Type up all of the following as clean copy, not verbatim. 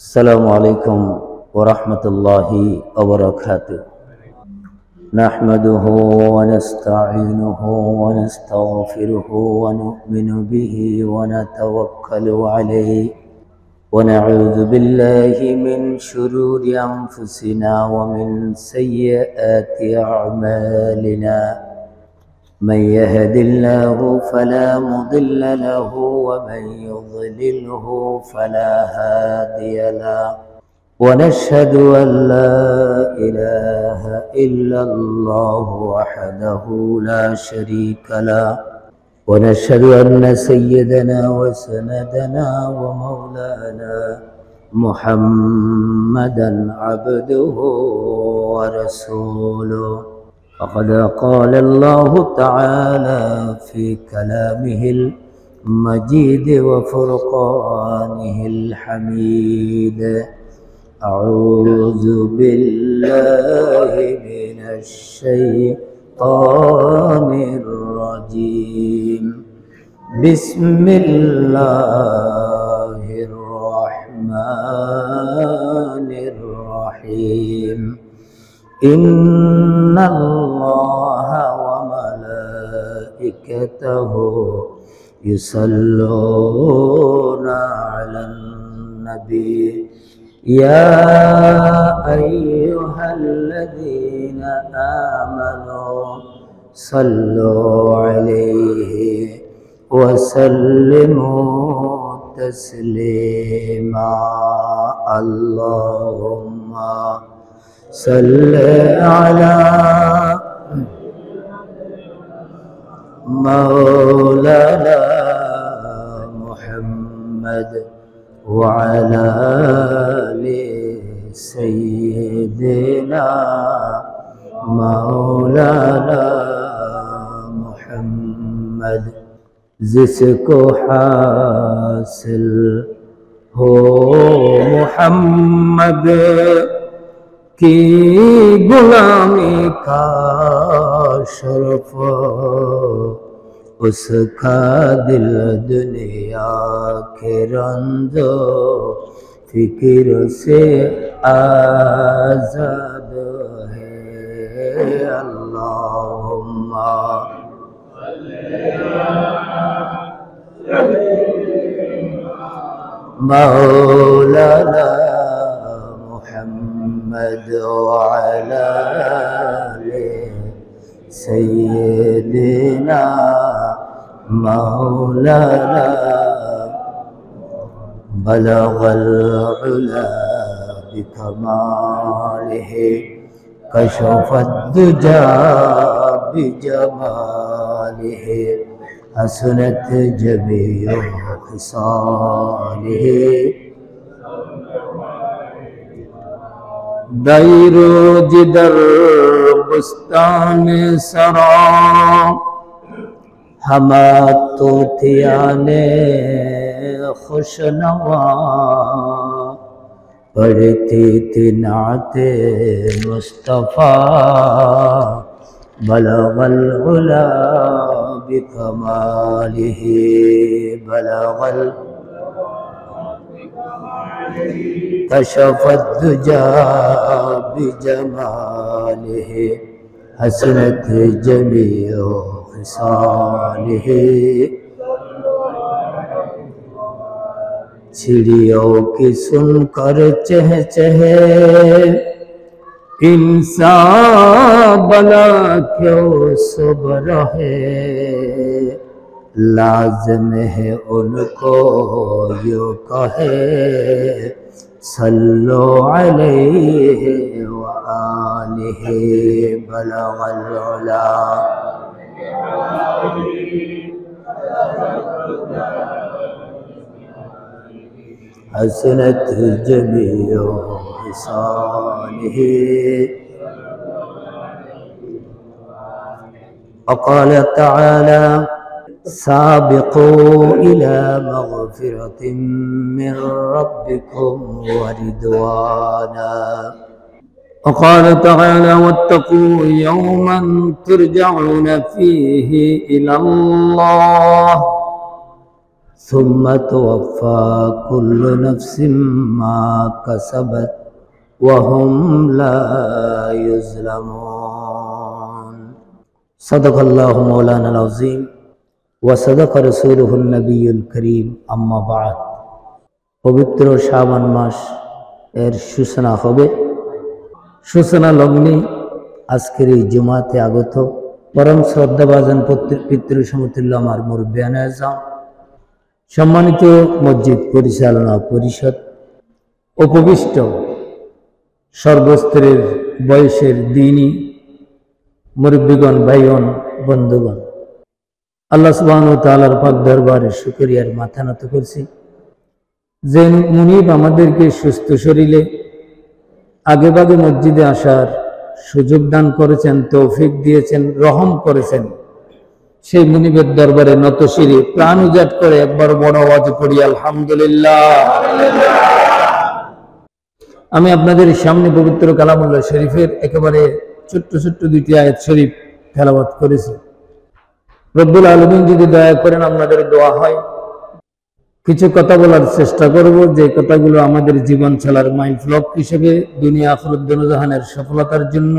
السلام عليكم ورحمة الله وبركاته. نحمده ونستعينه ونستغفره ونؤمن به ونتوكل عليه ونعوذ بالله من شرور أنفسنا ومن سيئات أعمالنا. من يهد الله فلا مضل له ومن يضلله فلا هادي له، ونشهد أن لا إله إلا الله وحده لا شريك له، ونشهد أن سيدنا وسندنا ومولانا محمدا عبده ورسوله. فقد قال الله تعالى في كلامه المجيد وفرقانه الحميد: أعوذ بالله من الشيطان الرجيم. بسم الله الرحمن الرحيم. إن الله وملائكته يصلون على النبي يا أيها الذين آمنوا صلوا عليه وسلموا تسليما. اللهم صل على مولانا محمد وعلى آل سيدنا مولانا محمد. जिसको हासिल हो मोहम्मद की गुलामी का शरफ, उसका दिल दुनिया के रंजो फिक्र से आजाद है। अल्लाहुम्मा मौलाना मुहम्मद वअला आले सय्यिदिना मौलाना बलगल उला बिकमालिहि कशफद दुजा बिजमालिहि हसनत जमीउ खिसालिहि दैरो जिदर बुस्तान सरा हमा तोतियाने खुशनवा पढ़ती थी नाते मुस्तफ़ा बलगल उला बिकमालिहि बलगल कशफत दुजा बिजमालिहि हसनत जमीउ खिसालिहि। चिड़ियों की सुनकर चहचहे इंसान बना क्यों सब रहे, लाज़िम है उनको यो कहे सल्लो अलैहि व आलिहि बलगल उला हसनत जमीउ खिसालिहि। वक़ाल तआला साबिक़ू इला मग़फ़िरतिन मिन रब्बिकुम व रिदवाना। वक़ाल तआला वत्तक़ू यौमन तुरजऊन फ़ीहि इलल्लाह ثم توفى كل نفس ما كسبت وهم لا يظلمون صدق الله مولانا العظيم وصدق رسوله النبي الكريم أما بعد পবিত্র শাবান মাস এর সূচনা হবে। সূচনা লগ্নে আজকের এই জুমাতে আগত পরম শ্রদ্ধাভাজন পিতৃ সমতুল্য আমার মুরব্বিয়ান আযম, সম্মানিত মসজিদ পরিচালনা পরিষদ, উপবিষ্ট সর্বস্তরের বয়সের দিনী মুরব্বিগণ, ভাইগণ, বন্ধুগণ, আল্লাহ সুবহানাহু ওয়া তাআলার পাক দরবারে শুকরিয়ার মাথা নত করছি যে মুনিব আমাদেরকে সুস্থ শরীরে আগেভাগে মসজিদে আসার সুযোগ দান করেছেন, তৌফিক দিয়েছেন, রহম করেছেন। সেই মুনিবের দরবারে নত শিরে প্রাণ উজাট করে একবার বড় আওয়াজে পড়ি আলহামদুলিল্লাহ। আমি আপনাদের সামনে পবিত্র কালামুল্লাহ শরীফের একেবারে ছোট্ট ছোট্ট দুইটি আয়াত শরীফ তেলাওয়াত করেছি। রব্বুল আলামিন যদি দয়া করেন আপনাদের দোয়া হয়, কিছু কথা বলার চেষ্টা করব, যে কথাগুলো আমাদের জীবন চলার মাইল ফলক হিসেবে দুনিয়া আখিরাত দোজাহানের সফলতার জন্য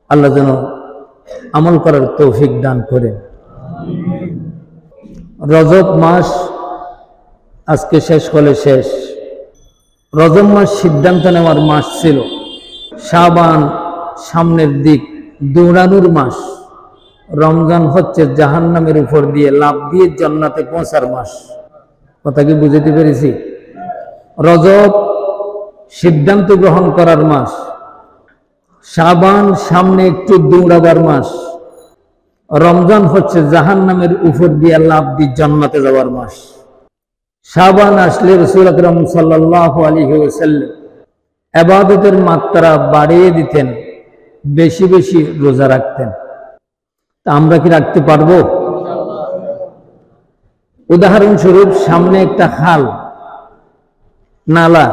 আল্লাহ যেন আমল করার তৌফিক দান করেন। রজব মাস আজকে শেষ হলে শেষ। রজব মাস সিদ্ধান্ত নেওয়ার মাস ছিল, শাবান সামনের দিক দৌড়ানোর মাস, রমজান হচ্ছে জাহান্নামের উপর দিয়ে লাফ দিয়ে জান্নাতে পৌঁছার মাস। কথা কি বুঝতে পেরেছি? রজব সিদ্ধান্ত গ্রহণ করার মাস, শাবান সামনে একটু দৌড়াবার মাস, রমজান হচ্ছে জাহান্নামের উপর দিয়ে লাফ দিয়ে জান্নাতে যাওয়ার মাস। শাবান আসলে রাসূল আকরাম সাল্লাল্লাহু আলাইহি ওয়াসাল্লাম ইবাদতের মাত্রা বাড়িয়ে দিতেন, বেশি বেশি রোজা রাখতেন। তা আমরা কি রাখতে পারবো? উদাহরণস্বরূপ সামনে একটা খাল, নালা,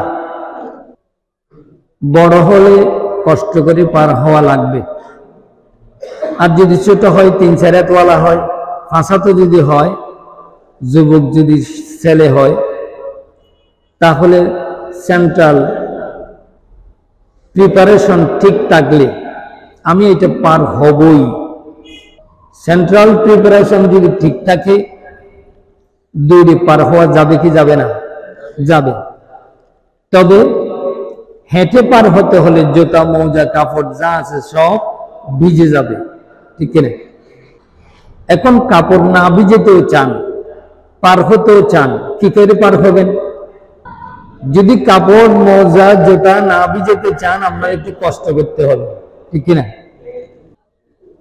বড় হলে কষ্ট করে পার হওয়া লাগবে। আর যদি ছোট হয় 3-4 হাতওয়ালা হয়, 5 হাতও যদি হয়, যুবক যদি ছেলে হয়, তাহলে সেন্ট্রাল প্রিপারেশন ঠিক থাকলে আমি এটা পার হবই। সেন্ট্রাল প্রিপারেশন যদি ঠিক থাকে দৌড়ে পার হওয়া যাবে কি যাবে না? যাবে। তবে হেঁটে পার হতে হলে জুতা, মোজা, কাপড় যা আছে সব ভিজে যাবে, ঠিক কিনা? এখন কাপড় না ভিজেতেও চান, পার হতেও চান, কি করে পার হবেন? যদি কাপড়, মোজা, জুতা না ভিজেতে চান আপনার একটু কষ্ট করতে হবে, ঠিক কিনা?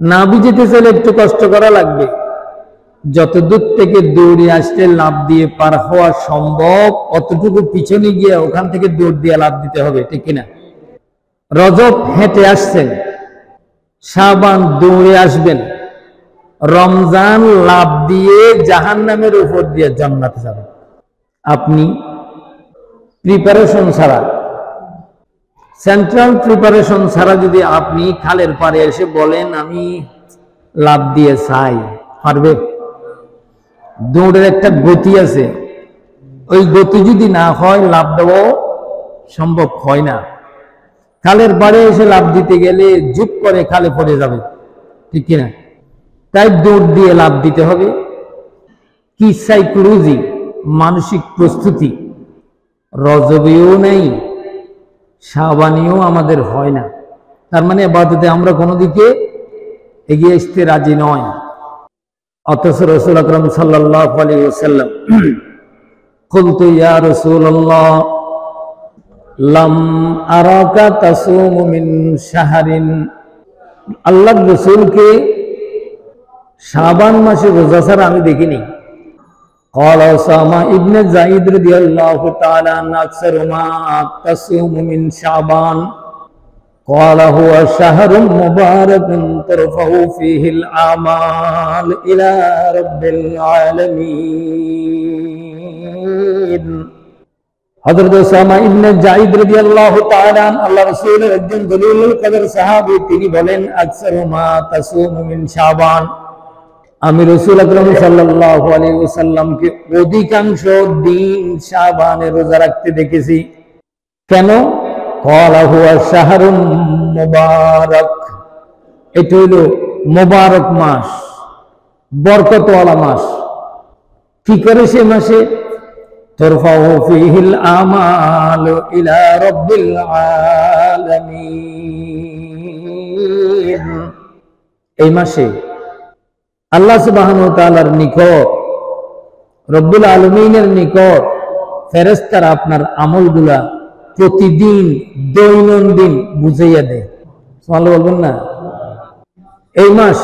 না ভিজেতে চাইলে একটু কষ্ট করা লাগবে। যত দূর থেকে দৌড়ে আসলে লাফ দিয়ে পার হওয়া সম্ভব অতটুকু পিছনে গিয়ে ওখান থেকে দৌড় দিয়ে লাফ দিতে হবে, ঠিক কিনা? রজব হেঁটে আসছেন, শাবান দৌড়ে আসবেন, রমজান লাফ দিয়ে জাহান্নামের উপর দিয়ে জান্নাতে যাবেন। আপনি প্রিপারেশন ছাড়া, সেন্ট্রাল প্রিপারেশন ছাড়া যদি আপনি খালের পাড়ে এসে বলেন আমি লাফ দিয়ে চাই, পারবে? দৌড়ের একটা গতি আছে, ওই গতি যদি না হয় লাফ দেওয়া সম্ভব হয় না। খালের পাড়ে এসে লাফ দিতে গেলে জুপ করে খালে পড়ে যাবে, ঠিক কিনা? তাই দৌড় দিয়ে লাফ দিতে হবে। কি সাইকোলজি, মানসিক প্রস্তুতি রজবেও নেই, শাবানেও আমাদের হয় না। তার মানে ইবাদতে আমরা কোনো দিকে এগিয়ে আসতে রাজি নয়। অথচ রাসূল আকরাম সাল্লাল্লাহু আলাইহি ওয়াসাল্লাম কুলতু ইয়া রাসূলুল্লাহ লাম আরাকা তাসুমু মিন শাহরিন, আল্লাহর রাসূলকে শাবান মাসে রোজা ছাড়া আমি দেখিনি। قال أسامة ابن زيد رضي الله تعالى عنه أكثر ما تصوم من شعبان قال هو شهر مبارك ترفع فيه الأعمال إلى رب العالمين। হযরত উসামা ইবনে যায়েদ রাদিয়াল্লাহু তাআলা আল্লাহ রাসূলের একজন দলিলুল কদর সাহাবী, তিনি বলেন আকসারু মা তাসুমু মিন শাবান, আমি রাসূল আকরাম সাল্লাল্লাহু আলাইহি ওয়াসাল্লামকে অধিকাংশ দিন শাবানে রোজা রাখতে দেখেছি। কেন? ক্বালা হুয়া শাহরুন মুবারাক, এটা হলো মুবারক মাস, বরকতওয়ালা মাস। কি করে সে মাসে? তুরফাউ ফীহিল আমালু ইলা রাব্বিল আলামিন। এই মাসে আল্লাহ সুবহানাহু ওয়া তাআলার নিকট, রব্বুল আলামিনের নিকট ফেরেশতারা আপনার আমলগুলা প্রতিদিন দৈনন্দিন বুঝাইয়া দেয়। সুবহানাল্লাহ বলবেন না? এই মাস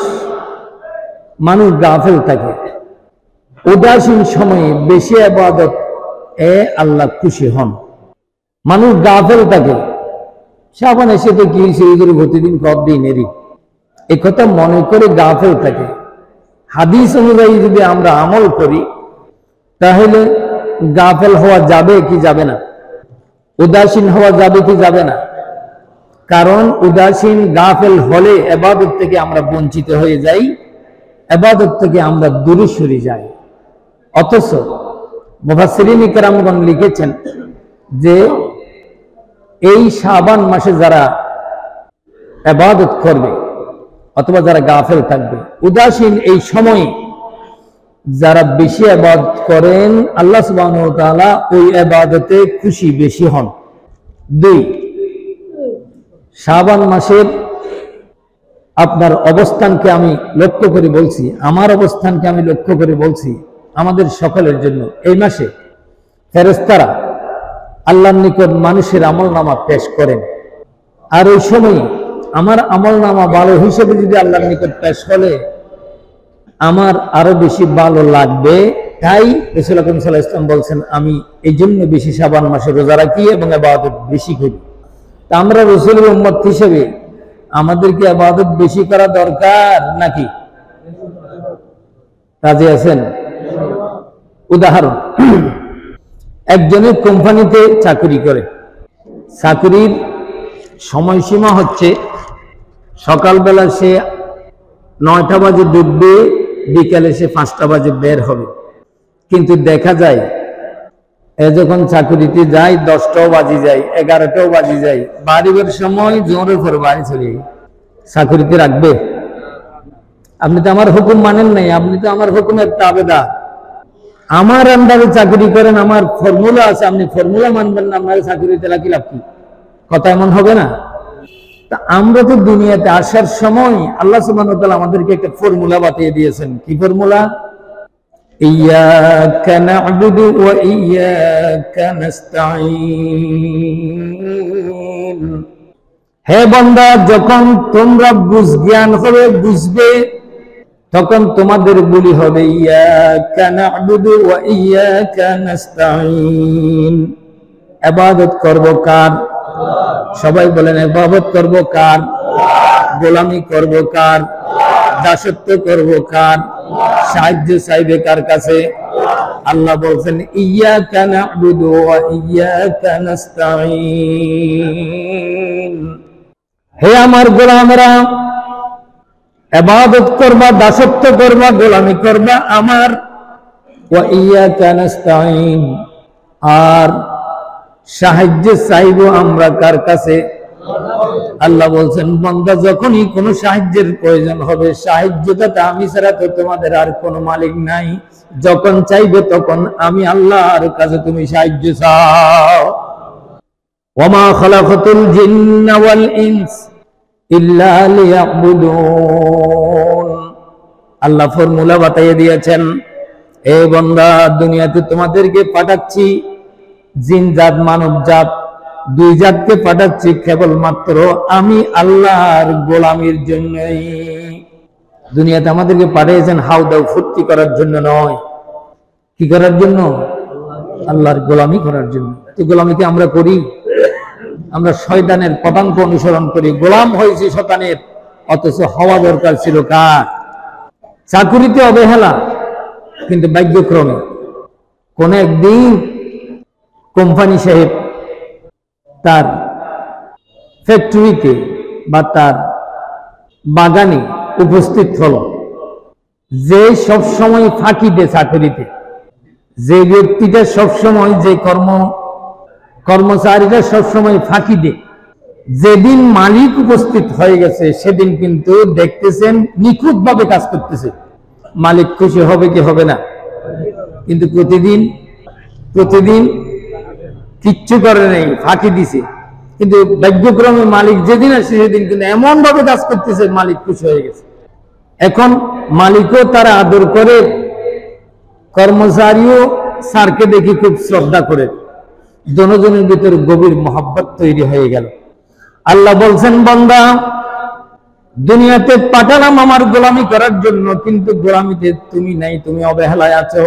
মানুষ গাফেল থাকে, উদাসীন সময়ে বেশি ইবাদত আল্লাহ খুশি হন। মানুষ গাফেল থাকে, শাবান এসে তো কি সেগুলো প্রতিদিন কত দিনেরই, এই কথা মনে করে গাফেল থাকে। হাদিস অনুযায়ী যদি আমরা আমল করি তাহলে গাফেল হওয়া যাবে কি যাবে না? উদাসীন হওয়া যাবে কি যাবে না? কারণ উদাসীন গাফেল হলে ইবাদত থেকে আমরা বঞ্চিত হয়ে যাই, ইবাদত থেকে আমরা দূরে সরে যাই। অথচ মুফাসসিরিন ইকরামগণ লিখেছেন যে এই শাবান মাসে যারা ইবাদত করবে অথবা যারা গাফেল থাকবে, উদাসীন এই সময়ে যারা বেশি ইবাদত করেন, আল্লাহ সুবহানাহু ওয়া তাআলা ওই ইবাদতে খুশি বেশি হন। 2, শাবান মাসের আপনার অবস্থানকে আমি লক্ষ্য করে বলছি, আমার অবস্থানকে আমি লক্ষ্য করে বলছি আমাদের সকলের জন্য। এই মাসে ফেরেশতারা আল্লাহর নিকট মানুষের আমলনামা পেশ করেন, আর ওই সময় আমার আমলনামা ভালো হিসেবে যদি আল্লাহর নিকট পেশ হলে আমার আরো বেশি ভালো লাগবে। তাই রাসূল আকরাম সাল্লাল্লাহু আলাইহি ওয়াসাল্লাম বলছেন, আমি এই জন্য বেশি শাবান মাসে রোজা রাখি এবং ইবাদত বেশি করি। তা আমরা রাসূলের উম্মত হিসেবে আমাদেরকে ইবাদত বেশি করা দরকার নাকি? রাজি আছেন? উদাহরণ, একজনের কোম্পানিতে চাকরি করে, চাকরির সময়সীমা হচ্ছে সকালবেলা সে 9টা বাজে ঢুকবে, বিকালে সে 5টা বাজে বের হবে। কিন্তু দেখা যায় যখন চাকরিতে যায় 10টাও বাজে যায়, 11টাও বাজে যায়, বাড়ির সময় জোরের পর বাড়ি চলে। চাকরিতে রাখবে? আপনি তো আমার হুকুম মানেন নাই, আপনি তো আমার হুকুমের তাবেদার। আমার আন্ডারে চাকরি করেন, আমার ফর্মুলা আছে, আপনি ফর্মুলা মানবেন না, আপনার চাকরিতে রাখি লাভ কি? কথা এমন হবে না? তা আমরা তো দুনিয়াতে আসার সময় আল্লাহ সুবহানাহু ওয়া তাআলা আমাদেরকে একটা ফর্মুলা বাতিয়ে দিয়েছেন। কি ফর্মুলা? ইয়াকা না'বুদু ওয়া ইয়াকা নাস্তাঈন। হে বান্দা, যখন তোমরা জ্ঞান হবে, বুঝবে, তখন তোমাদের বলি হবে ইয়াকা না'বুদু ওয়া ইয়াকা নাস্তাঈন। ইবাদত করব কার? সবাই বলেন, ইবাদত করব কার? গোলামি করব কার? দাসত্ব করব কার? সাহায্য চাইবে কার কাছে? আল্লাহ বলছেন ইয়াকা না'বুদু ওয়া ইয়াকা নাস্তাঈন। হে আমার গোলামেরা, ইবাদত করবা, দাসত্ব করবা, গোলামি করবা আমার। ওয়া ইয়াকা নাস্তাঈন, আর সাহায্য চাইব আমরা কার কাছে? আল্লাহ বলছেন, বান্দা যখনই কোনো সাহায্যের প্রয়োজন হবে, সাহায্যটা আমি ছাড়া তো তোমাদের আর কোনো মালিক নাই। যখন চাইবে তখন আমি আল্লাহর কাছে তুমি সাহায্য চাও। ওয়ামা খালাকাতুল জিন্না ওয়াল ইনস ইল্লা লিয়াবুদুন। আল্লাহ ফর্মুলা বাতাইয়ে দিয়েছেন, এ বান্দা, দুনিয়াতে তোমাদেরকে পাঠাচ্ছি, জিন জাত মানব জাত, 2 জাতকে পাঠাচ্ছি কেবলমাত্র আমি আল্লাহর গোলামির জন্যই। দুনিয়াতে আমাদেরকে পাঠিয়েছেন হাউ দাউ ফুর্তি করার জন্য নয়। কি করার জন্য? আল্লাহর গোলামি করার জন্য। তো গোলামিকে আমরা করি? আমরা শয়তানের পদাঙ্ক অনুসরণ করি, গোলাম হয়েছি শয়তানের। অথচ হওয়া দরকার ছিল কার? চাকুরিতে অবহেলা, কিন্তু ভাগ্যক্রমে কোন একদিন কোম্পানি সাহেব তার ফ্যাক্টরিতে বা তার বাগানে উপস্থিত হল। যে সব সময় ফাঁকি দেয় চাকরিতে, যে ব্যক্তিটা সবসময়, যে কর্মচারীরা সবসময় ফাঁকি দেয়, যেদিন মালিক উপস্থিত হয়ে গেছে সেদিন কিন্তু দেখতেছেন নিখুঁত ভাবে কাজ করতেছে। মালিক খুশি হবে কি হবে না? কিন্তু প্রতিদিন কিচ্ছু করে নেই, ফাঁকি দিছে। কিন্তু ভাগ্যক্রমে মালিক যেদিন আসে সেদিন কিন্তু এমন ভাবে কাজ করতেছে, মালিক খুশি হয়ে গেছে। এখন মালিকও তারা আদর করে, কর্মচারীও স্যারকে দেখি খুব শ্রদ্ধা করে, দুজনের ভিতর গভীর মহব্বত তৈরি হয়ে গেল। আল্লাহ বলছেন, বান্দা দুনিয়াতে পাঠালাম আমার গোলামি করার জন্য, কিন্তু গোলামিতে তুমি নাই, তুমি অবহেলায় আছো।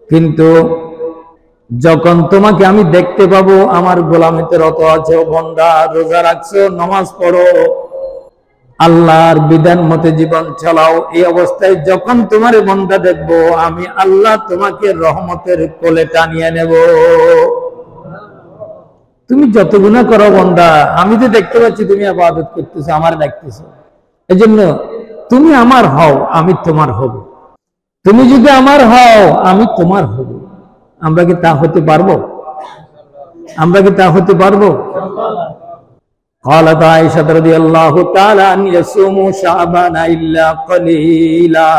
কিন্তু যখন তোমাকে আমি দেখতে পাবো আমার গোলামিতে রত আছো, বান্দা রোজা রাখছো, নামাজ পড়ো, আল্লাহর বিধান মতে জীবন চালাও, এই অবস্থায় যখন তোমার বান্দা দেখবো, আমি আল্লাহ তোমাকে রহমতের কোলে টানিয়ে নেব। তুমি যত গুনাহ করো বান্দা, আমি তো দেখতে পাচ্ছি তুমি ইবাদত করতেছো, আমার ডাকতেছো, এজন্য তুমি আমার হও, আমি তোমার হব। তুমি যদি আমার হও, আমি তোমার হব। আমরা কি তা হতে পারবো? আমরা কি তা হতে পারবো? قالت عائشة رضي الله تعالى أن يصوم شعبان إلا قليلا।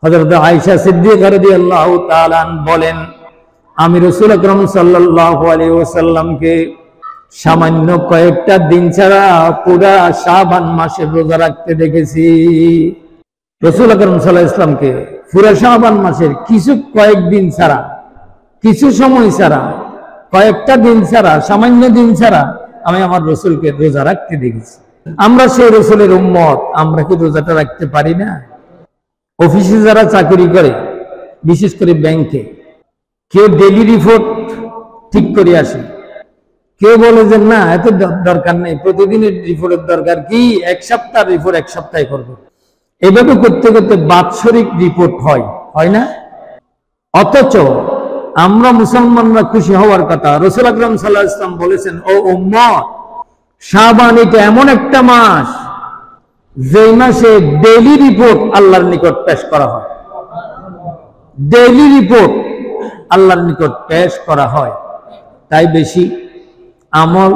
হযরত আয়েশা সিদ্দিকা রাদিয়াল্লাহু তাআলা বলেন, আমি রাসূল আকরাম সাল্লাল্লাহু আলাইহি ওয়াসাল্লামকে সামান্য কয়েকটা দিন ছাড়া পুরা শাবান মাসের রোজা রাখতে দেখেছি। রাসূল আকরাম সাল্লাল্লাহু আলাইহি ওয়াসাল্লামকে পুরা শাবান মাসের কয়েকদিন ছাড়া, কিছু সময় ছাড়া, কয়েকটা দিন ছাড়া, সামান্য দিন ছাড়া আমি আমার রাসূলকে রোজা রাখতে দেখেছি। আমরা সেই রাসূলের উম্মত, আমরা কি রোজাটা রাখতে পারি না? অফিসে যারা চাকরি করে, বিশেষ করে ব্যাংকে, কেউ ডেইলি রিপোর্ট ঠিক করে আসে, কেউ বলে যে না এত দরকার নেই, প্রতিদিনের রিপোর্টের দরকার কি, এক সপ্তাহ রিপোর্ট এক সপ্তাহে করবো। এভাবে করতে করতে বাৎসরিক রিপোর্ট হয় না? অথচ আমরা মুসলমানরা খুশি হওয়ার কথা। রাসূল আকরাম সাল্লাল্লাহু আলাইহি ওয়াসাল্লাম বলেছেন, ও উম্মত, শাবান এটা এমন একটা মাস যে মাসে ডেইলি রিপোর্ট আল্লাহর নিকট পেশ করা হয়। ডেইলি রিপোর্ট আল্লাহর নিকট পেশ করা হয়। তাই বেশি আমল,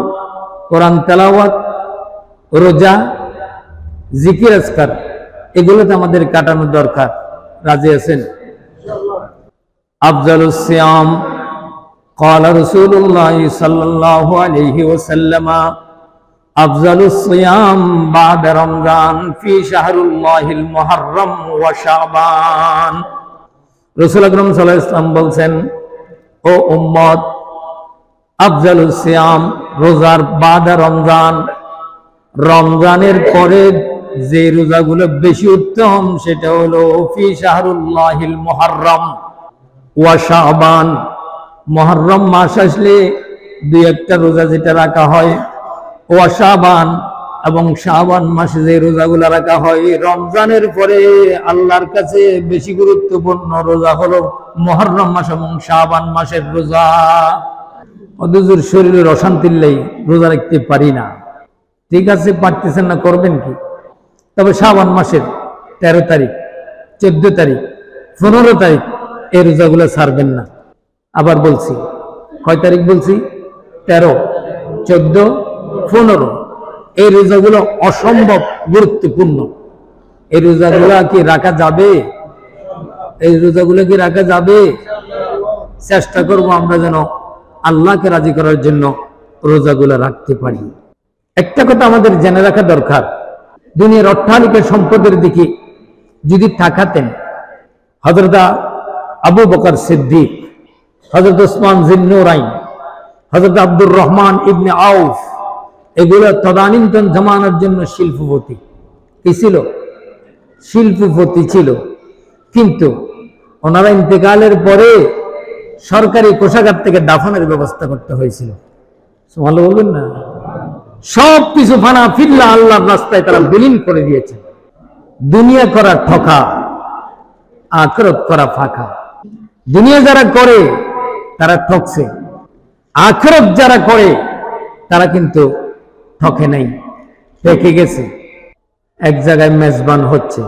কোরআন তেলাওয়াত, রোজা, জিকির আজকার, এগুলোতে আমাদের কাটানো দরকার। রাজি আছেন? আফজালুস সিয়াম ক্বালা রাসূলুল্লাহ সাল্লাল্লাহু আলাইহি ওয়াসাল্লাম, আফজালুস সিয়াম বা'দা রমজান ফি শাহরুল্লাহিল মুহাররম ওয়া শাবান। রাসূল আকরাম সাল্লাল্লাহু আলাইহি ওয়াসাল্লাম বলছেন, ও উম্মত, আফজালুস সিয়াম রোজার বা'দা রমজান, রমজানের পরে যে রোজাগুলো বেশি উত্তম সেটা হলো ফি শাহরুল্লাহিল মুহাররম ওয়া শাবান। মুহররম মাস আসলে দুই একটা রোজা যেটা রাখা হয়, ওয়া শাবান, এবং শাবান মাসে যে রোজাগুলো রাখা হয়। রমজানের পরে আল্লাহর কাছে বেশি গুরুত্বপূর্ণ রোজা হলো মুহররম মাস এবং শাবান মাসের রোজা। অদূর শরীরের অশান্তির লাই রোজা রাখতে পারি না, ঠিক আছে, পারতেছেন না, করবেন কি? তবে শাবান মাসের 13 তারিখ, 14 তারিখ, 15 তারিখ এই রোজাগুলো ছাড়বেন না। আবার বলছি, কয় তারিখ বলছি? 13, 14, 15। এই রোজাগুলো অসম্ভব গুরুত্বপূর্ণ। এই রোজাগুলো কি রাখা যাবে? এই রোজাগুলো কি রাখা যাবে? চেষ্টা করব আমরা যেন আল্লাহকে রাজি করার জন্য রোজাগুলো রাখতে পারি। একটা কথা আমাদের জেনে রাখা দরকার, দুনিয়ার অট্টালিকা সম্পদের দিকে যদি তাকাতেন, হযরত আবু বকর সিদ্দিক, হযরত ওসমান জিন্নুরাইন, হযরত আব্দুর রহমান ইবনে আউফ, এগুলো তদানীন্তন জামানার জন্য শিল্পপতি কি ছিল? শিল্পপতি ছিল। কিন্তু ওনারা ইন্তেকালের পরে সরকারি কোষাগার থেকে দাফনের ব্যবস্থা করতে হয়েছিল। সুবহানাল্লাহ বলবেন না? সব কিছু ফানা ফিল্লা আল্লাহর রাস্তায় তারা বিলীন করে দিয়েছে। দুনিয়া করা ঠকা, আখিরাত করা ফাঁকা। দুনিয়া যারা করে তারা ঠকছে, আখিরাত যারা করে তারা কিন্তু ঠকে নাই, ঠকে গেছে। এক জায়গায় মেজবান হচ্ছে,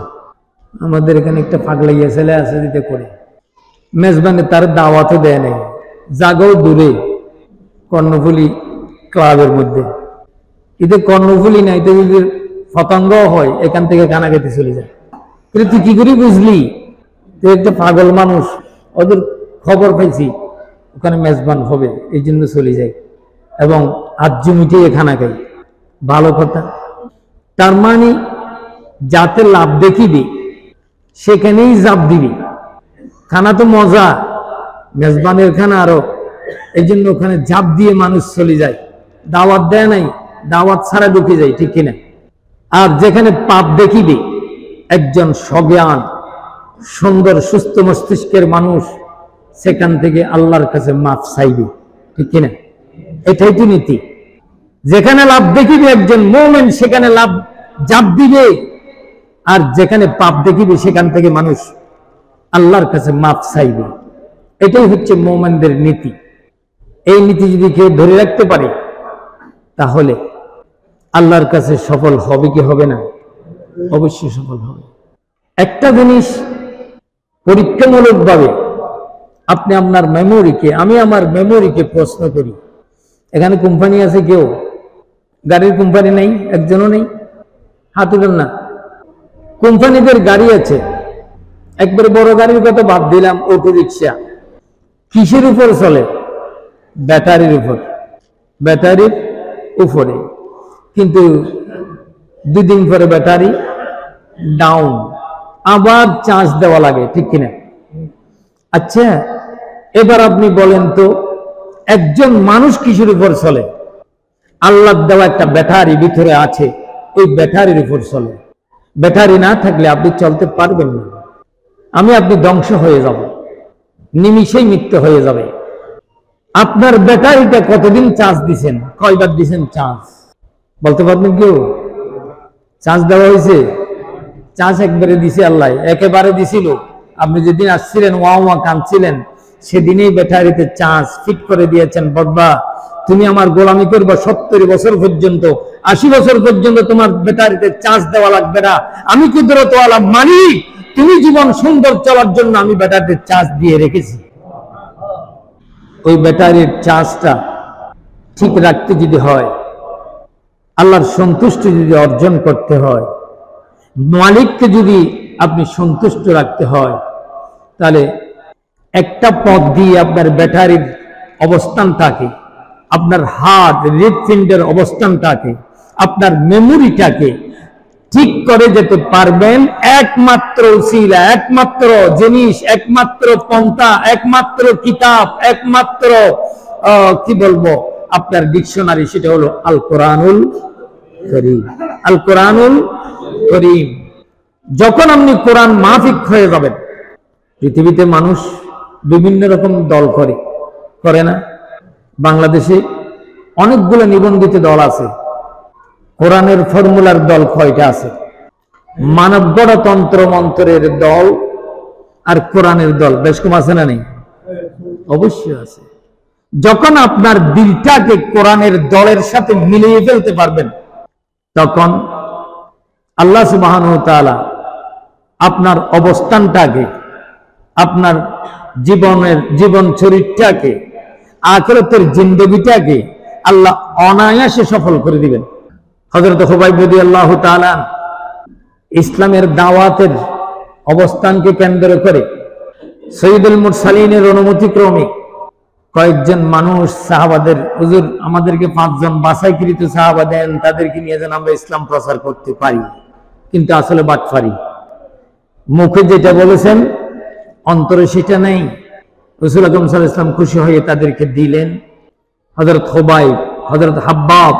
আমাদের এখানে একটা পাগলাইয়া ছেলে আছে, দিতে করে মেজবানে তার দাওয়াতও দেয় নাই, জাগাও দূরে, কর্ণফুলী ক্লাবের মধ্যে। এতে কর্ণফুলী নাই তো যদি পতঙ্গ হয়, এখান থেকে খানা খেতে চলে যায়। কিন্তু তুই কি করে বুঝলি? তুই একটা পাগল মানুষ, ওদের খবর পাইছি ওখানে মেজবান হবে, এই জন্য চলে যায় এবং আজ্য মিটিয়ে খানা খাই। ভালো কথা। তার মানে যাতে লাভ দেখিবি সেখানেই জাপ দিবি। খানা তো মজা, মেজবানের খানা আরো, এই জন্য ওখানে ঝাঁপ দিয়ে মানুষ চলে যায়। দাওয়াত দেয় নাই, দাওয়াত ছাড়া ঢুকে যায়, ঠিক কিনা? আর যেখানে পাপ দেখিবি, একজন সজ্ঞান সুন্দর সুস্থ মস্তিষ্কের মানুষ সেখান থেকে আল্লাহর কাছে মাফ চাইবে, ঠিক কিনা? এটাই তো নীতি। যেখানে লাভ দেখিবে একজন মুমিন, সেখানে লাভ ঝাঁপ দিবে, আর যেখানে পাপ দেখিবে সেখান থেকে মানুষ আল্লাহর কাছে মাফ চাইবে। এটাই হচ্ছে মুমিনদের নীতি। এই নীতি যদি কেউ ধরে রাখতে পারে তাহলে আল্লাহর কাছে সফল হবে কি হবে না? অবশ্যই সফল হবে। একটা জিনিস পরীক্ষামূলকভাবে আপনি আপনার মেমোরিকে, আমি আমার মেমোরিকে প্রশ্ন করি। এখানে কোম্পানি আছে কেউ? গাড়ির কোম্পানি নেই? একজনও নেই? হাত উঠান না। কোম্পানিদের গাড়ি আছে, একবারে বড় গাড়ির কথা বাদ দিলাম, অটো রিক্সা কিসের উপর চলে? ব্যাটারির উপর, ব্যাটারির উপরে। কিন্তু 2 দিন পরে ব্যাটারি ডাউন, আবার চার্জ দেওয়া লাগে, ঠিক কিনা? আচ্ছা, এবার আপনি বলেন তো, একজন মানুষ কিসের উপর চলে? আল্লাহ দেওয়া একটা ব্যাটারি ভিতরে আছে, ওই ব্যাটারির উপর চলে। ব্যাটারি না থাকলে আপনি চলতে পারবেন না। আপনি ধ্বংস হয়ে যাব, নিমিষেই মৃত্যু হয়ে যাবে। আপনার ব্যাটারিটা কতদিন চার্জ দিছেন? কয়বার দিছেন চার্জ? বলতে পারবেন কেউ? চার্জ দেওয়া হয়েছে? চার্জ একবারে দিছে আল্লাহ, একেবারে দিছিল। আপনি যেদিন আসছিলেন ওয়া কাঁদছিলেন, সেদিনেই ব্যাটারিতে চার্জ ফিট করে দিয়েছেন। বাবা, তুমি আমার গোলামি করবা 70 বছর পর্যন্ত, 80 বছর পর্যন্ত তোমার ব্যাটারিতে চার্জ দেওয়া লাগবে না। আমি কুদরতওয়ালা মালিক, তুমি জীবন সুন্দর চলার জন্য আমি ব্যাটারিতে চার্জ দিয়ে রেখেছি। ওই ব্যাটারির চার্জটা ঠিক রাখতে যদি হয়, আল্লাহর সন্তুষ্টি যদি অর্জন করতে হয়, মালিককে যদি আপনি সন্তুষ্ট রাখতে হয়, তাহলে একটা পথ দিয়ে আপনার ব্যাটারির অবস্থানটাকে, আপনার হার্ট হৃদপিণ্ডের অবস্থানটাকে, আপনার মেমোরিটাকে ঠিক করে যেতে পারবেন। একমাত্র উসিলা, একমাত্র জিনিস, একমাত্র পন্থা, একমাত্র কিতাব, একমাত্র কি বলবো আপনার ডিকশনারি, সেটা হলো আল কোরআনুল কারীম। আল কোরআনুল কারীম। যখন আপনি কোরআন মাফিক হয়ে যাবেন, পৃথিবীতে মানুষ বিভিন্ন রকম দল করে না? বাংলাদেশে অনেকগুলো নিবন্ধিত দল আছে। কোরআনের ফর্মুলার দল কয়টা আছে? মানব গণতন্ত্র মন্ত্রের দল আর কোরআনের দল বেশ কম আছে না? নেই? অবশ্যই আছে। যখন আপনার দিলটাকে কোরআনের দলের সাথে মিলিয়ে ফেলতে পারবেন, তখন আল্লাহ সুবহানাহু ওয়া তাআলা আপনার অবস্থানটাকে, আপনার জীবন চরিত্রটাকে, আখিরাতের জিন্দেগিটাকে আল্লাহ অনায়াসে সফল করে দিবেন। হযরত খুবাইব রাদিয়াল্লাহু তাআলা ইসলামের দাওয়াতের অবস্থানকে কেন্দ্র করে সৈয়দুল মুরসালিনের অনুমতি ক্রমে কয়েকজন মানুষ সাহাবাদের, হুজুর আমাদেরকে 5 জন বাছাইকৃত সাহাবা দেন, তাদেরকে নিয়ে যেন আমরা ইসলাম প্রচার করতে পারি। কিন্তু আসলে বাটফারি, মুখে যেটা বলেছেন অন্তরে সেটা নেই। রাসূল আকরাম সাল্লাল্লাহু আলাইহি ওয়াসাল্লাম খুশি হয়ে তাদেরকে দিলেন। হযরত খুবাইব, হযরত হাব্বাব,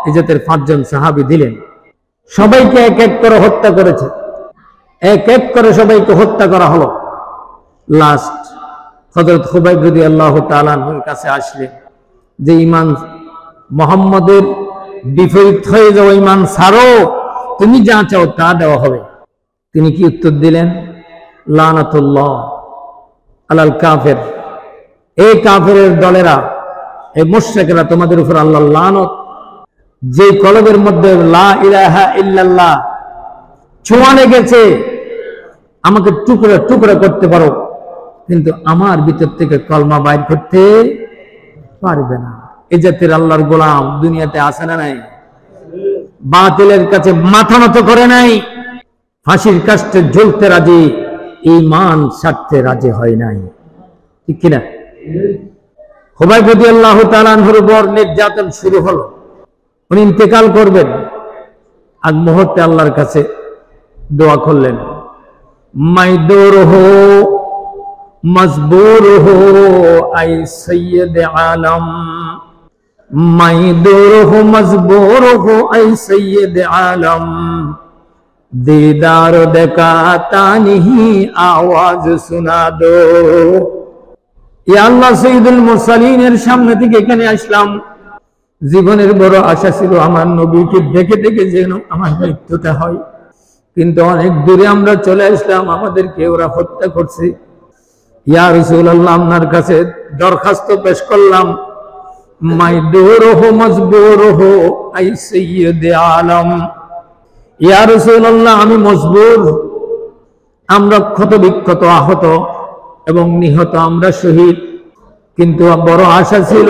এই জাতের 5 জন সাহাবী দিলেন। সবাইকে এক এক করে হত্যা করেছে, এক এক করে সবাইকে হত্যা করা হলো। লাস্ট হযরত খুবাইব রাদিয়াল্লাহু তাআলা আনহুর কাছে আসলেন যে ঈমান মুহাম্মদের বিপরীত হয়ে যাওয়া ঈমান ছাড়ো, তুমি যা চাও তা দেওয়া হবে। তিনি কি উত্তর দিলেন? লানাতুল্লাহ আলাল কাফের, এই কাফেরের দলেরা, এই মুশরিকরা, তোমাদের উপর আল্লাহর লানত। যে কলবের মধ্যে লা ইলাহা ইল্লাল্লাহ ছোঁয়া লেগেছে, আমাকে টুকরা টুকরা করতে পারো, কিন্তু আমার ভিতর থেকে কলমা বাইর করতে পারবে না। এ জাতির আল্লাহর গোলাম দুনিয়াতে আছে না নাই? বাতিলের কাছে মাথা নত করে নাই, ফাঁসির কাস্টে ঝুলতে রাজি, ঈমান ছাড়তে রাজি হয় নাই, ঠিক কিনা? হুবাইব রাদিয়াল্লাহু তাআলা আনহুর উপর নির্যাতন শুরু হলো, উনি ইন্তেকাল করবেন, আগ মুহূর্তে আল্লাহর কাছে দোয়া করলেন, মাইদুর হো মজবুর হো আই সৈয়দ আলম, মাইদুর হো মজবুর হো আই সৈয়দ আলম, दीदार दिखाता नहीं आवाज सुना दो। ইয়া আল্লাহ, সৈয়দুল মুরসালিনের সামনে থেকে এখানে আসলাম, জীবনের বড় আশা ছিল আমার নবীকে দেখে দেখে যেন আমার মৃত্যুটা হয়, কিন্তু অনেক দূরে আমরা চলে আসলাম, আমাদেরকে ওরা হত্যা করছে। ইয়া রাসূলুল্লাহ, আপনার কাছে দরখাস্ত পেশ করলাম, মাইদুরহু মজবুরহু আই সাইয়্যিদ আলম, ইয়া রাসূলুল্লাহ, আমি মজবুর, আমরা ক্ষত বিক্ষত, আহত এবং নিহত, আমরা শহীদ, কিন্তু বড় আশা ছিল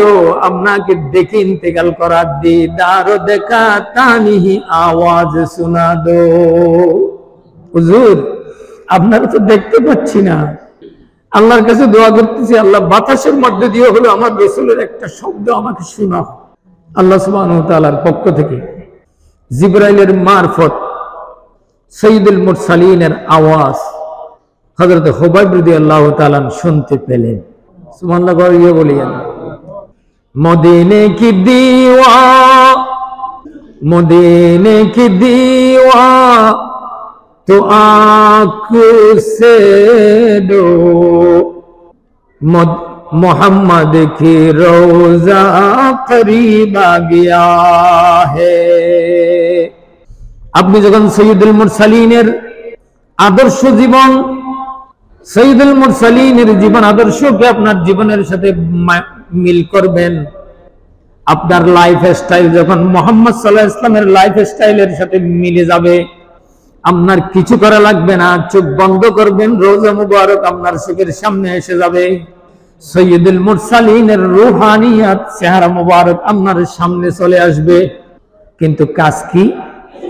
আপনাকে দেখে ইন্তেকাল করার। দিদার দেখা তানিহি আওয়াজ শোনা দো। হুজুর, আপনারা তো দেখতে পাচ্ছি না, আল্লাহর কাছে দোয়া করতেছি, আল্লাহ বাতাসের মধ্যে দিয়ে হলো আমার রাসূলের একটা শব্দ আমাকে শোনাও। আল্লাহ সুবহানাহু ওয়া তাআলার পক্ষ থেকে জিবরাইলের মারফত সৈয়দুল মুরসালিনের আওয়াজ হযরত হুবাইব রাদিয়াল্লাহু তাআলা শুনতে পেলেন। সুবহানাল্লাহ গরিয়ে বলিয়েন, মদিনে কি দীওয়া, মদিনে কি দীওয়া তো आँख से दो, मोहम्मद की रोजा करीब आ गया है। আপনি যখন সৈয়দুল মুরসালিনের আদর্শ জীবন, সৈয়দুল মুরসালিনের জীবন আদর্শকে আপনার জীবনের সাথে মিল করবেন, আপনার লাইফ স্টাইল যখন মুহাম্মদ সাল্লাল্লাহু আলাইহি ওয়াসাল্লামের লাইফ স্টাইলের সাথে মিলে যাবে, আপনার কিছু করা লাগবে না, চোখ বন্ধ করবেন, রোজা মুবারক আপনার চোখের সামনে এসে যাবে, সৈয়দুল মুরসালিনের রূহানিয়াত চেহারা মুবারক আপনার সামনে চলে আসবে। কিন্তু কাজ কি?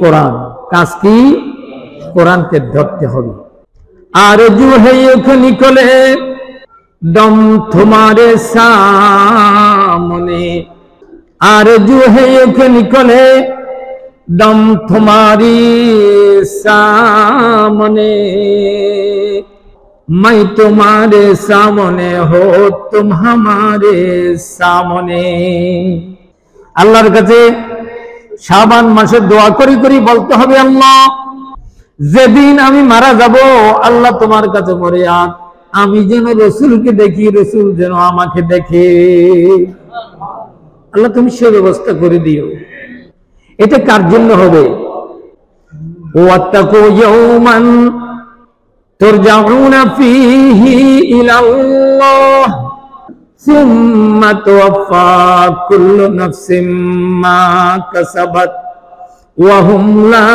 কোরআন। কাজ কি? কোরআনকে ধরতে হবে। आरज़ू है एक निकले दम तुम्हारे सामने, आरज़ू है एक निकले दम तुम्हारी सामने, मैं तुम्हारे सामने हो तुम हमारे सामने। আল্লাহর কাছে শাবান মাসে দোয়া করি করি বলতে হবে, আল্লাহ যেদিন আমি মারা যাব, আল্লাহ তোমার কাছে মরে আজ আমি যেন রসুলকে দেখি, রসুল যেন আমাকে দেখে। আল্লাহ তুমি সে ব্যবস্থা করে দিও। এটা কার জন্য হবে? ওয়াত্তাকু ইয়াওমান তুরজাউনা ফীহি ইলাল্লাহ সুম্মা তুওয়াফা কুল্লু নাফসিম মা কাসাবাত ওয়া হুম লা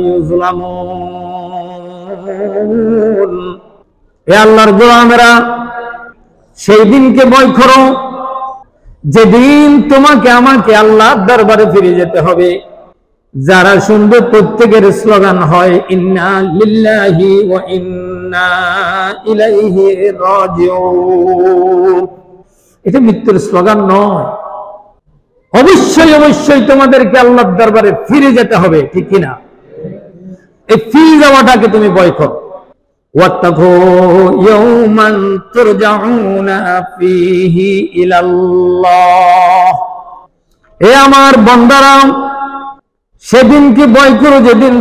ইউযলামুন। হে আল্লাহর গোলামেরা, সেই দিনকে ভয় করো যেদিন তোমাকে আমাকে আল্লাহর দরবারে ফিরে যেতে হবে। যারা শুনবে প্রত্যেকের স্লোগান হয় ইন্না লিল্লাহি ওয়া ইন্না ইলাইহি রাজিউন। এটা মৃত্যুর স্লোগান নয়। অবশ্যই অবশ্যই তোমাদেরকে আল্লাহর দরবারে ফিরে যেতে হবে, ঠিক কিনা? এই ফিরে যাওয়াটাকে তুমি ভয় করো। ওয়াত্তাকু ইয়াওমান তুরজাউনা ফীহি ইলাল্লাহ। হে আমার বান্দারা, সেদিনকে ভয় করো যেদিন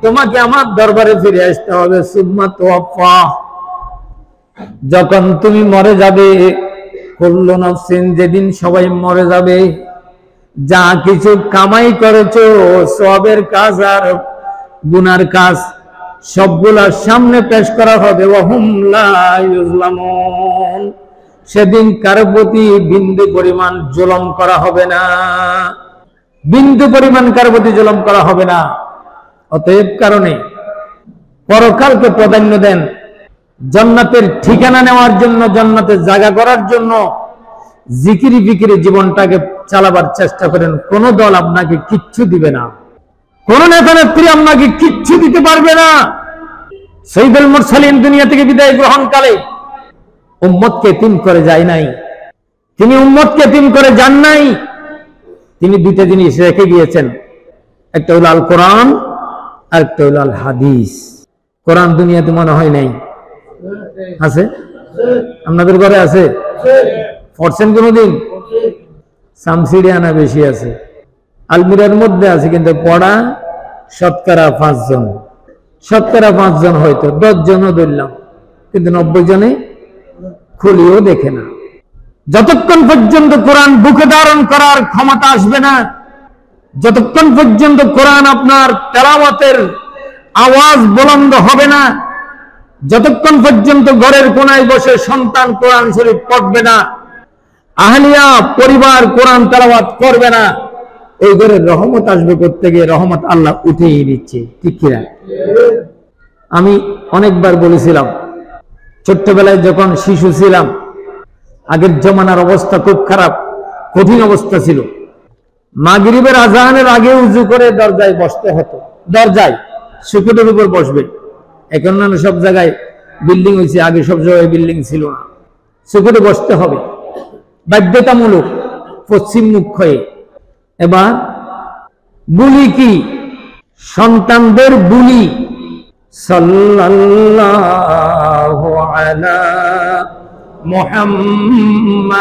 তোমাকে আমার দরবারে ফিরে আসতে হবে। সুম্মা তুওয়াফা, যখন তুমি মরে যাবে, কুল্লু নাফসিন, যেদিন সবাই মরে যাবে, যা কিছু কামাই করেছো, সওয়াবের কাজ আর গুনার কাজ, সবগুলা সামনে পেশ করা হবে। ওয়া হুম লা ইউযলামুন। সেদিন কারো প্রতি বিন্দু পরিমাণ জুলুম করা হবে না, বিন্দু পরিমাণ কারো প্রতি জুলুম করা হবে না। অতএব কারণে পরকালকে প্রাধান্য দেন, জান্নাতের ঠিকানা নেওয়ার জন্য, জান্নাতের জায়গা করার জন্য জিকিরি ফিকিরি জীবনটাকে চালাবার চেষ্টা করেন। কোন দল আপনাকে কিচ্ছু দিবে না, কোন নেতা নেত্রী আপনাকে কিচ্ছু দিতে পারবে না। সাইয়্যিদুল মুরসালিন দুনিয়া থেকে বিদায় গ্রহণকালে উম্মতকে এতিম করে যায় নাই, তিনি উম্মতকে এতিম করে যান নাই। তিনি দুইটা জিনিস রেখে গিয়েছেন, একটা হলো আল কোরআন আর একটা হলো আল হাদিস। কোরআন দুনিয়াতে মনে হয় নাই, আছে? আপনাদের ঘরে আছে? পড়ছেন কোনদিন? সামসিডে আনা বেশি আছে, আলমিরার মধ্যে আছে, কিন্তু পড়া শতকরা 5 জন, শতকরা 5 জন, হয়তো 10 জনও ধরলাম, কিন্তু 90 জনে খুলিও দেখে না। যতক্ষণ পর্যন্ত কোরআন বুকে ধারণ করার ক্ষমতা আসবে না, যতক্ষণ পর্যন্ত কোরআন আপনার তেলাওয়াতের আওয়াজ বুলন্দ হবে না, যতক্ষণ পর্যন্ত ঘরের কোনায় বসে সন্তান কোরআন শরীফ পড়বে না, আহলিয়া পরিবার কোরআন তেলাওয়াত করবে না, ওই ঘরের রহমত আসবে করতে গিয়ে রহমত আল্লাহ উঠিয়ে দিচ্ছে। ঠিক কিনা? আমি অনেকবার বলেছিলাম, ছোট্টবেলায় যখন শিশু ছিলাম, আগের জমানার অবস্থা খুব খারাপ, কঠিন অবস্থা ছিল। মাগরিবের আজানের আগে উজু করে দরজায় বসতে হতো, দরজায় সুকুটের উপর বসবে। এখন না সব জায়গায় বিল্ডিং হয়েছে, আগে সব জায়গায় বিল্ডিং ছিল না, সুকুটে বসতে হবে বাধ্যতামূলক, পশ্চিম মুখ হয়ে। এবার বুলি কি? সন্তানদের বুলি সাল্লাল্লাহু আলা মুহাম্মাদ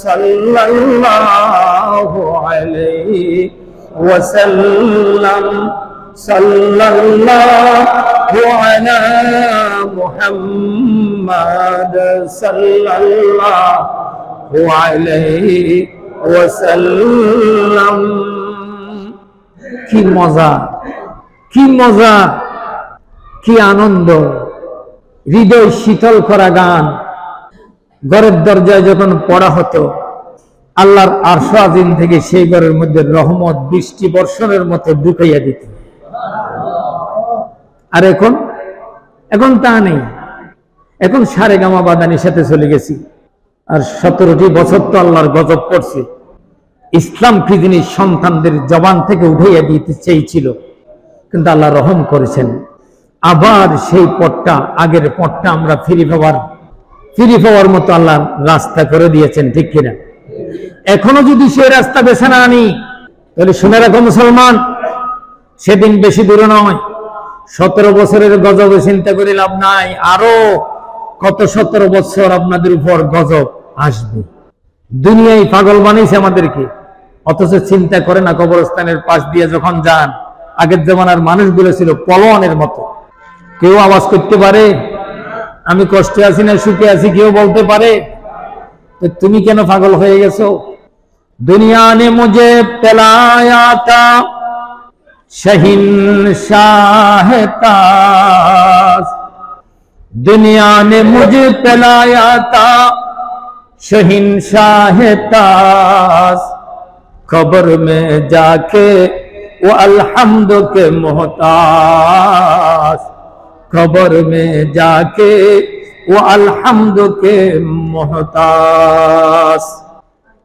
সাল্লাল্লাহু আলাইহি ওয়াসাল্লাম, সাল্লাল্লাহু আলা মুহাম্মাদ সাল্লাল্লাহু আলাইহি ওয়াসাল্লাম। কি মজা, কি মজা, কি আনন্দ, হৃদয় শীতল করা গান ঘরের দরজায় যখন পড়া হতো, আল্লাহর আরশ আজিম থেকে সেই ঘরের মধ্যে রহমত বৃষ্টি বর্ষণের মতো ঢুকাইয়া দিত। আর এখন তা নেই। এখন সারেগামা বাদানির সাথে চলে গেছি, আর 17টি বছর তো আল্লাহর গজব পড়ছে। ইসলাম কি জিনিস সন্তানদের জবান থেকে উঠাইয়া দিতে চেয়েছিল, কিন্তু আল্লাহ রহম করেছেন, আবার সেই পথটা, আগের পথটা আমরা ফিরে পাওয়ার মতো আল্লাহ রাস্তা করে দিয়েছেন। ঠিক কিনা? এখনো যদি সেই রাস্তা বেছে না আনি, তাহলে শুনে রাখো মুসলমান, সেদিন বেশি দূরে নয়। 17 বছরের গজবে চিন্তা করে লাভ নাই, আরো কত 17 বছর আপনাদের উপর গজব আসবে। দুনিয়ায় পাগল বানিয়েছে আমাদেরকে, অথচ চিন্তা করে না। কবরস্থানের পাশ দিয়ে যখন যান, আগের জমানার মানুষগুলো ছিল পলোয়ানের মতো। কেউ আওয়াজ করতে পারে আমি কষ্টে আছি না সুখে আছি? কেউ বলতে পারে? তো তুমি কেন পাগল হয়ে গেছো? দুনিয়া নে মুঝে পেলায়া তা शहंशाह ताज, दुनिया ने मुझे पिलाया था शहंशाह ताज, कब्र में जाके वो अलहम्द के मोहताज, कब्र में जाके वो अलहम्द के मोहताज।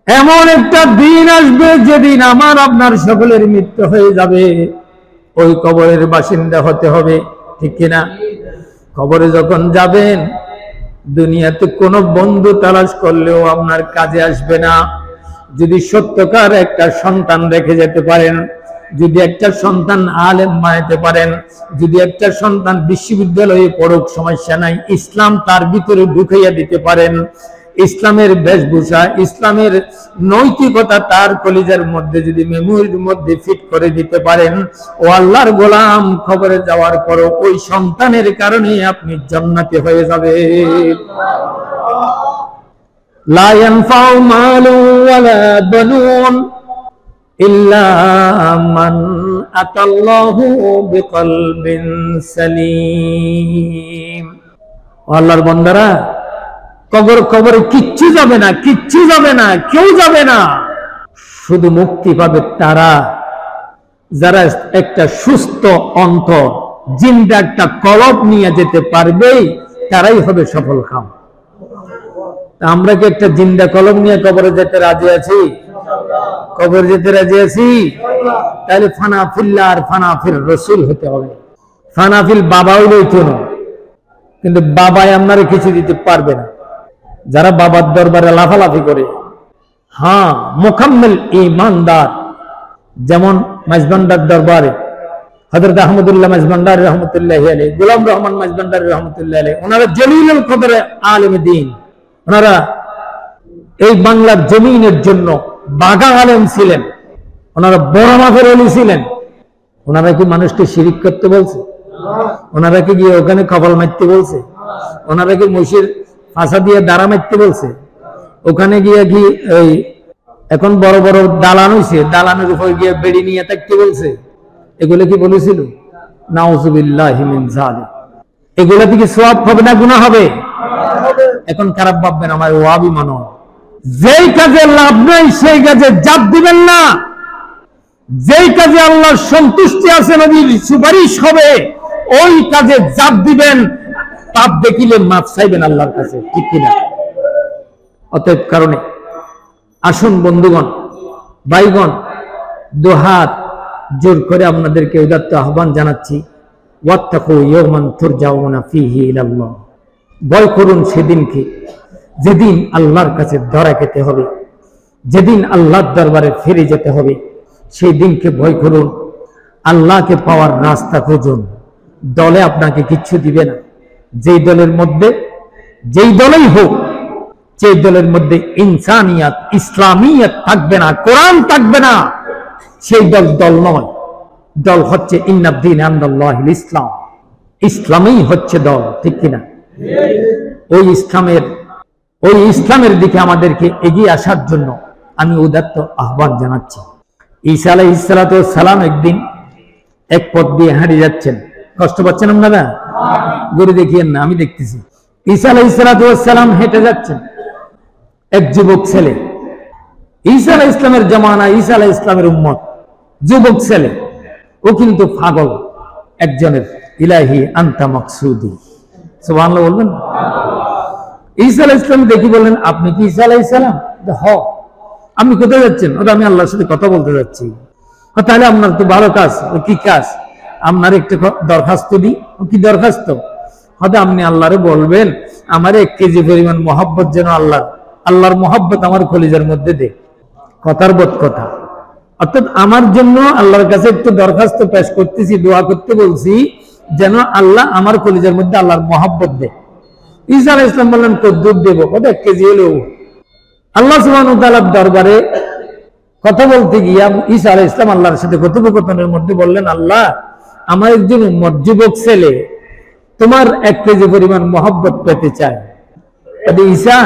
এমন একটা দিন আসবে যেদিন আমার আপনার সকলের মৃত্যু হয়ে যাবে, ওই কবরের বাসিন্দা হতে হবে। ঠিক কিনা? কবরে যখন যাবেন, দুনিয়াতে কোনো বন্ধু তালাশ করলেও আপনার কাজে আসবে না। যদি সত্যকার একটা সন্তান রেখে যেতে পারেন, যদি একটা সন্তান আলেম বানাতে পারেন, যদি একটা সন্তান বিশ্ববিদ্যালয়ে পড়ুক, সমস্যা নাই, ইসলাম তার ভিতরে ঢুকাইয়া দিতে পারেন, ইসলামের বেশভূষা, ইসলামের নৈতিকতা তার কলিজার মধ্যে যদি মেমোরির মধ্যে ফিট করে দিতে পারেন, ও আল্লাহর গোলাম, খবরে যাওয়ার পরও ওই সন্তানের কারণে আপনি জান্নাতি হয়ে যাবেন। লা ইয়ানফাউ মালু ওয়ালা বানুন ইল্লা মান আতাল্লাহু বিকলবিন সালিম। আল্লাহর বান্দারা, কবরে কিচ্ছু যাবে না, কিচ্ছু যাবে না, কেউ যাবে না। শুধু মুক্তি পাবে তারা যারা একটা সুস্থ অন্তর, জিন্দা একটা কলব নিয়ে যেতে পারবে তারাই হবে সফল কাম। আমরা কি একটা জিন্দা কলম নিয়ে কবরে যেতে রাজি আছি? কবরে যেতে রাজি আছি? তাহলে ফানাফিল্লাহ আর ফানাফির রসুল হতে হবে। ফানাফিল বাবা হইলেই তো না, কিন্তু বাবাই আপনারা কিছু দিতে পারবে না। যারা বাবার দরবারে লাফালাফি করে, হ্যাঁ মুকাম্মিল ঈমানদার, যেমন মাঝভান্ডার দরবারে হযরত আহমদুল্লাহ মাঝভান্ডারী রাহমাতুল্লাহি আলাইহি, গোলাম রহমান মাঝভান্ডারী রাহমাতুল্লাহি আলাইহি, ওনারা জলিলুল কদর আলেম দ্বীন, ওনারা এই বাংলার জমিনের জন্য বাগা আলেম ছিলেন, ওনারা বড় মাপের ওলি ছিলেন। ওনারা কি মানুষকে শিরিক করতে বলছে? ওনারা কি গিয়ে ওখানে কপাল মারতে বলছে? ওনারা কি মহিষের ফাঁসা দিয়ে দাঁড়া মারতে বলছে? ওখানে গিয়ে কি ওই এখন বড় বড় দালান হইছে, দালানের উপর গিয়ে বেড়ি নিয়ে থাকতে বলছে? এগুলো কি বলেছিল? নাউযুবিল্লাহি মিন যালিক। এগুলো থেকে সওয়াব হবে না গুনাহ হবে? এখন খারাপ ভাববেন আমার ওয়াবি মানো, যেই কাজে লাভ নাই সেই কাজে জাপ দিবেন না। যেই কাজে আল্লাহর সন্তুষ্টি আছে, নবীর সুপারিশ হবে, ওই কাজে জাপ দিবেন। পাপ দেখিলে মাফ চাইবেন আল্লাহর কাছে, ঠিক কিনা? অতএব কারণে আসুন বন্ধুগণ, ভাইগণ, দুহাত জোর করে আপনাদেরকে উদাত্ত আহ্বান জানাচ্ছি, ওয়াত্তাকু ইয়াওমান তুরজাউনা ফীহি ইলাল্লাহ। ভয় করুন সেদিনকে যেদিন আল্লাহর কাছে ধরা খেতে হবে, যেদিন আল্লাহর দরবারে ফিরে যেতে হবে, সেই দিনকে ভয় করুন। আল্লাহকে পাওয়ার রাস্তা খুঁজুন। দলে আপনাকে কিচ্ছু দিবে না। যেই দলের মধ্যে, যেই দলেই হোক, যেই দলের মধ্যে ইনসানিয়াত, ইসলামিয়াত থাকবে না, কোরআন থাকবে না, সেই দল দল নয়। দল হচ্ছে ইন্নাদ-দীন ইনদাল্লাহিল ইসলাম। ইসলামই হচ্ছে দল, ঠিক কিনা? ওই ইসলামের দিকে আমাদেরকে এগিয়ে আসার জন্য আমি উদাত্ত আহ্বান জানাচ্ছি। ঈসা আলাইহিস সালাতু ওয়াস সালাম একদিন এক পথ দিয়ে হাঁটে যাচ্ছেন। কষ্ট পাচ্ছেন আপনারা? ঘুরে দেখিয়েন না, আমি দেখতেছি। ঈসা আলাইহিস সালাতু ওয়াস সালাম হেঁটে যাচ্ছেন। এক যুবক ছেলে, ঈসা আলাইহিস ইসলামের জামানা, ঈসা আলাইহিস ইসলামের উম্মত, যুবক ছেলে, ও কিন্তু পাগল একজনের। ইলাহি আনতা মাকসুদি, সুবহানাল্লাহ বলবেন। ঈসা আলাইহিস ইসলাম দেখি বললেন, আপনি কি ঈসা আলাইহিস সালাম? হ। আপনি কোথায় যাচ্ছেন? ওটা আমি আল্লাহর সাথে কথা বলতে যাচ্ছি। তাহলে আপনার তো ভালো কাজ। ও কি কাজ? আপনার একটা দরখাস্ত দিই। ও কি দরখাস্ত? হয়তো আপনি আল্লাহরে বলবেন আমার 1 কেজি পরিমাণ মহব্বত যেন আল্লাহর মহব্বত আমার কলিজার মধ্যে দে। কথার বোধ কথা। অর্থাৎ আমার জন্য আল্লাহর কাছে একটু দরখাস্ত পেশ করতেছি, দোয়া করতে বলছি যেন আল্লাহ আমার কলিজার মধ্যে আল্লাহর মহব্বত দে। ঈসা আলাইহিস সালাম বললেন, কদ্দুর দেব? কত 1 কেজি হলেও। আল্লাহ সুবহানাহু ওয়া তাআলার দরবারে কথা বলতে গিয়া ঈসা আলাইহিস সালাম আল্লাহর সাথে কথোপকথনের মধ্যে বললেন, আল্লাহ, আমার একজন উম্মত, যুবক ছেলে, তোমার 1 কেজি পরিমাণ মহব্বত পেতে চায়। ঈসা,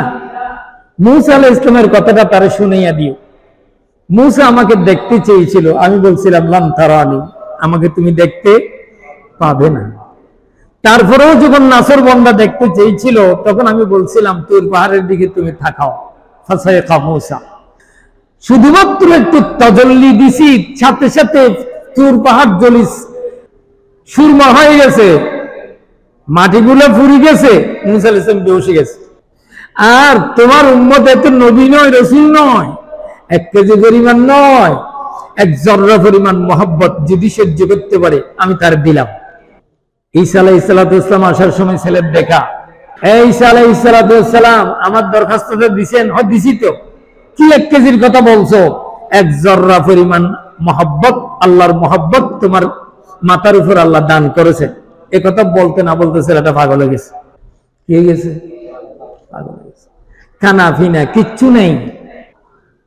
মূসা আলাইহিস সালামের কথাটা তারে শুনাইয়া দিও। মূসা আমাকে দেখতে চেয়েছিল, আমি বলছিলাম লান তারানি, আমাকে তুমি দেখতে পাবে না। তারপরেও যখন নাসর বান্দা দেখতে চেয়েছিল, তখন আমি বলছিলাম তুর পাহাড়ের দিকে তুমি তাকাও। ফাসাইকা মূসা, শুধুমাত্র একটু তাজাল্লি দিছি, সাথে সাথে তুর পাহাড় জ্বলিস সুরমা হয়ে গেছে, মাটিগুলো পুড়ে গেছে, মূসা আলাইহিস সালাম বেহুশ গেছে। আর তোমার উম্মত এত নবী নয়, রাসূল নয়, 1 কেজি পরিমাণ নয়, 1 জররা পরিমাণ মহব্বত যদি সহ্য করতে পারে, আমি তার দিলাম। ঈসা আলাইহিস সালাতু ওয়াস সালাম আসার সময় ছেলের দেখা, এই ঈসা আলাইহিস সালাতু ওয়াস সালাম আমার দরখাস্তটা দিবেন? হ, দিছি তো। কি 1 কেজির কথা বলছো? 1 জররা পরিমাণ মহব্বত, আল্লাহর মহব্বত তোমার মাথার উপর আল্লাহ দান করেছে। এই কথা বলতে না বলতে ছেলেটা পাগল হয়ে গেছে। কি হয়ে গেছে? পাগল হয়ে গেছে। খানা ফিনা কিচ্ছু নেই।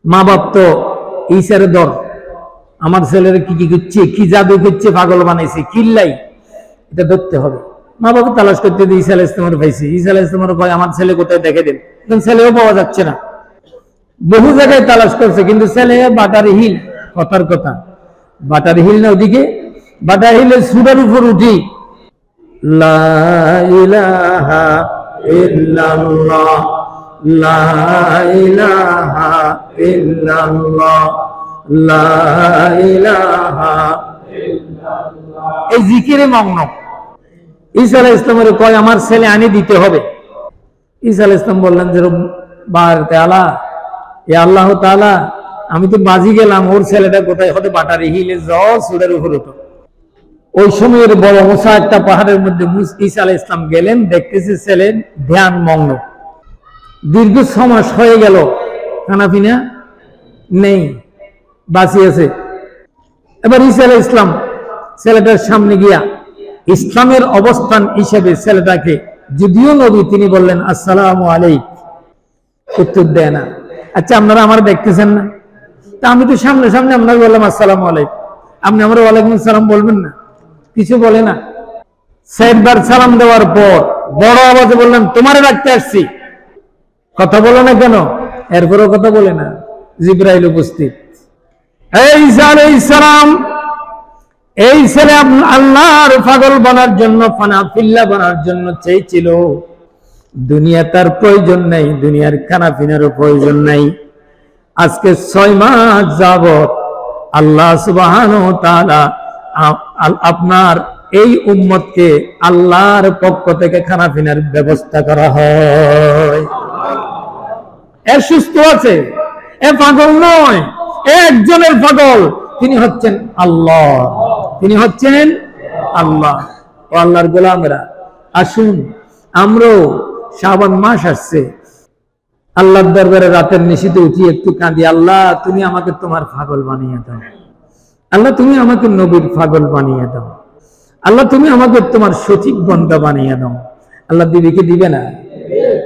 মা বাপ তো ঈসার দর, আমার ছেলের কি কি করছে, কি জাদু করছে, পাগল বানাইছে, কিল্লাই, এটা ধরতে হবে। মা বাবা তালাশ করতে দিয়ে ঈসা আলাইহিস সালামের পাইছে। ঈসা আলাইহিস সালামের কয় আমার ছেলে কোথায়, দেখে দেন। ছেলেও পাওয়া যাচ্ছে না, বহু জায়গায় তালাশ করছে, কিন্তু ছেলে বাটারি হিল। কথার কথা, বাটারি হিল না ওদিকে, বাটারি হিলের সুরের উপর উঠি লা ইলাহা ইল্লাল্লাহ, লা ইলাহা ইল্লাল্লাহ, লা ইলাহা ইল্লাল্লাহ, এই জিকিরে মগ্ন। ঈসা আলাইহিস ইসলামের কয় আমার ছেলে আনি দিতে হবে। ঈসা আলাইহিস ইসলাম বললেন যে রব্বার তাআলা, এ আল্লাহ তাআলা, আমি তো বাজি গেলাম, ওর ছেলেটা কোথায়? হতে বাটারি হিলে জল সুরের উপর হতো। ওই সময়ের বড় মুসা একটা পাহাড়ের মধ্যে ঈসা আলাইহিস ইসলাম গেলেন, দেখতেছে ছেলে ধ্যান মগ্ন। দীর্ঘ 6 মাস হয়ে গেল, খানাপিনা নেই, বাঁচিয়েছে। এবার ঈসা আলাইহিস ইসলাম ছেলেটার সামনে গিয়া ইসলামের অবস্থান হিসেবে ছেলেটাকে, যদিও নবী, তিনি বললেন আসসালামু আলাইকুম, উত্তর দেয় না। আচ্ছা, আপনারা আমার দেখতেছেন না? তা আমি তো সামনে সামনে আপনাকে বললাম আসসালামু আলাইকুম, আপনি আমার ওয়ালাইকুম আসসালাম বলবেন না? কিছু বলে না। 6 বার সালাম দেওয়ার পর বড় আওয়াজে বললেন তোমারে রাখতে আসছি, কথা বলো না কেন? এরপরও কথা বলে না। জিবরাইল উপস্থিত। এই ঈসা আলাইহিস সালাম, এই ছেলে আল্লাহর পাগল বানার জন্য, ফানাফিল্লা বানার জন্য চেয়েছিল। দুনিয়া তার প্রয়োজন নাই, দুনিয়ার খানাপিনারও প্রয়োজন নাই। আজকে 6 মাস যাবত আল্লাহ সুবহানাহু ওয়া তাআলা আপনার এই উম্মতকে আল্লাহর পক্ষ থেকে খানাপিনার ব্যবস্থা করা হয়। এ সুস্থ আছে, এ পাগল নয়, একজনের পাগল, তিনি হচ্ছেন আল্লাহ, তিনি হচ্ছেন আল্লাহ। ও আল্লাহর গোলামরা, আসুন আমরাও, শাবান মাস আসছে, আল্লাহর দরবারে রাতের নিশিতে উঠি একটু কাঁদি, আল্লাহ তুমি আমাকে তোমার পাগল বানিয়ে দাও, আল্লাহ তুমি আমাকে নবীর পাগল বানিয়ে দাও, আল্লাহ তুমি আমাকে তোমার সঠিক বন্ধা বানিয়ে দাও। আল্লাহ দিবে কি দিবে না?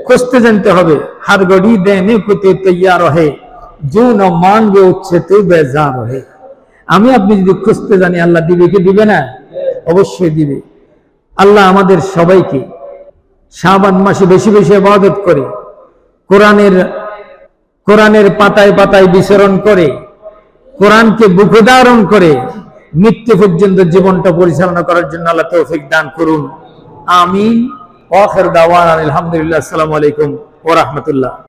খুঁজতে জানতে হবে। हर घड़ी देने को तो तैयार है, जो न मांगे उससे तो बेजार है। আমি আপনি যদি খুঁজতে জানি, আল্লাহ দিবে কি দিবে না? অবশ্যই দিবে। আল্লাহ আমাদের সবাইকে শাবান মাসে বেশি বেশি ইবাদত করে, কোরআনের পাতায় পাতায় বিচরণ করে, কোরআনকে বুকে ধারণ করে মৃত্যু পর্যন্ত জীবনটা পরিচালনা করার জন্য আল্লাহ তৌফিক দান করুন। আমিন। আখির দাওয়ানা আলহামদুলিল্লাহ। আসসালামু আলাইকুম ওয়া রাহমাতুল্লাহ।